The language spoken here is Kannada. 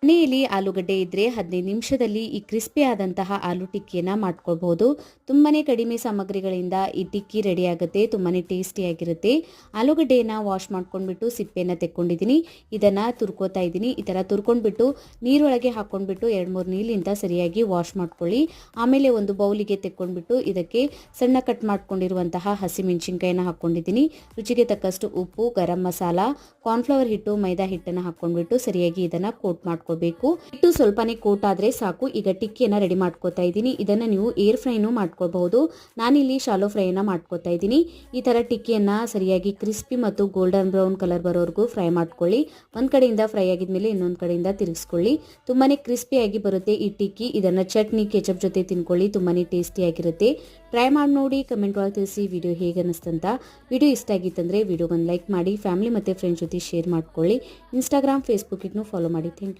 ಮನೆಯಲ್ಲಿ ಆಲೂಗಡ್ಡೆ ಇದ್ದರೆ 15 ನಿಮಿಷದಲ್ಲಿ ಈ ಕ್ರಿಸ್ಪಿ ಆದಂತಹ ಆಲೂ ಟಿಕ್ಕಿಯನ್ನು ಮಾಡ್ಕೊಳ್ಬಹುದು. ತುಂಬಾ ಕಡಿಮೆ ಸಾಮಗ್ರಿಗಳಿಂದ ಈ ಟಿಕ್ಕಿ ರೆಡಿ ಆಗುತ್ತೆ. ತುಂಬಾ ಟೇಸ್ಟಿಯಾಗಿರುತ್ತೆ. ಆಲೂಗಡ್ಡೆಯನ್ನು ವಾಶ್ ಮಾಡ್ಕೊಂಡ್ಬಿಟ್ಟು ಸಿಪ್ಪೆಯನ್ನು ತೆಕ್ಕೊಂಡಿದ್ದೀನಿ. ಇದನ್ನು ತುರ್ಕೋತಾ ಇದ್ದೀನಿ. ಈ ಥರ ತುರ್ಕೊಂಡ್ಬಿಟ್ಟು ನೀರೊಳಗೆ ಹಾಕ್ಕೊಂಡ್ಬಿಟ್ಟು 2-3 ನೀರಿನಿಂದ ಸರಿಯಾಗಿ ವಾಶ್ ಮಾಡ್ಕೊಳ್ಳಿ. ಆಮೇಲೆ ಒಂದು ಬೌಲಿಗೆ ತೆಕ್ಕೊಂಡ್ಬಿಟ್ಟು ಇದಕ್ಕೆ ಸಣ್ಣ ಕಟ್ ಮಾಡ್ಕೊಂಡಿರುವಂತಹ ಹಸಿಮೆಣಸಿನ್ಕಾಯಿನ ಹಾಕ್ಕೊಂಡಿದ್ದೀನಿ. ರುಚಿಗೆ ತಕ್ಕಷ್ಟು ಉಪ್ಪು, ಗರಂ ಮಸಾಲ, ಕಾರ್ನ್ಫ್ಲವರ್ ಹಿಟ್ಟು, ಮೈದಾ ಹಿಟ್ಟನ್ನು ಹಾಕ್ಕೊಂಡ್ಬಿಟ್ಟು ಸರಿಯಾಗಿ ಇದನ್ನು ಕೋಟ್ ಮಾಡ್ಕೊಳ್ಬೇಕು. ಹಿಟ್ಟು ಸ್ವಲ್ಪನೇ ಕೋಟ್ ಆದರೆ ಸಾಕು. ಈಗ ಟಿಕ್ಕಿಯನ್ನು ರೆಡಿ ಮಾಡ್ಕೋತಾ ಇದ್ದೀನಿ. ಇದನ್ನು ನೀವು ಏರ್ ಫ್ರೈನೂ ಮಾಡ್ಕೊಳ್ಬಹುದು. ನಾನಿಲ್ಲಿ ಶಾಲೋ ಫ್ರೈನ ಮಾಡ್ಕೋತಾ ಇದ್ದೀನಿ. ಈ ಥರ ಟಿಕ್ಕಿಯನ್ನು ಸರಿಯಾಗಿ ಕ್ರಿಸ್ಪಿ ಮತ್ತು ಗೋಲ್ಡನ್ ಬ್ರೌನ್ ಕಲರ್ ಬರೋವರೆಗೂ ಫ್ರೈ ಮಾಡ್ಕೊಳ್ಳಿ. ಒಂದು ಕಡೆಯಿಂದ ಫ್ರೈ ಆಗಿದ್ಮೇಲೆ ಇನ್ನೊಂದು ಕಡೆಯಿಂದ ತಿರುಗಿಸ್ಕೊಳ್ಳಿ. ತುಂಬಾ ಕ್ರಿಸ್ಪಿಯಾಗಿ ಬರುತ್ತೆ ಈ ಟಿಕ್ಕಿ. ಇದನ್ನು ಚಟ್ನಿ, ಕೆಚಪ್ ಜೊತೆ ತಿನ್ಕೊಳ್ಳಿ. ತುಂಬಾ ಟೇಸ್ಟಿಯಾಗಿರುತ್ತೆ. ಟ್ರೈ ಮಾಡಿ ನೋಡಿ, ಕಮೆಂಟ್ ಒಳಗೆ ತಿಳಿಸಿ ವಿಡಿಯೋ ಹೇಗೆ ಅನ್ನಿಸ್ತಂತ. ವಿಡಿಯೋ ಇಷ್ಟ ಆಗಿತ್ತಂದರೆ ವಿಡಿಯೋಗೊಂದು ಲೈಕ್ ಮಾಡಿ, ಫ್ಯಾಮಿಲಿ ಮತ್ತು ಫ್ರೆಂಡ್ಸ್ ಜೊತೆ ಶೇರ್ ಮಾಡ್ಕೊಳ್ಳಿ. ಇನ್ಸ್ಟಾಗ್ರಾಮ್, ಫೇಸ್ಬುಕ್ಕಿಗೂ ಫಾಲೋ ಮಾಡಿ. Thank you.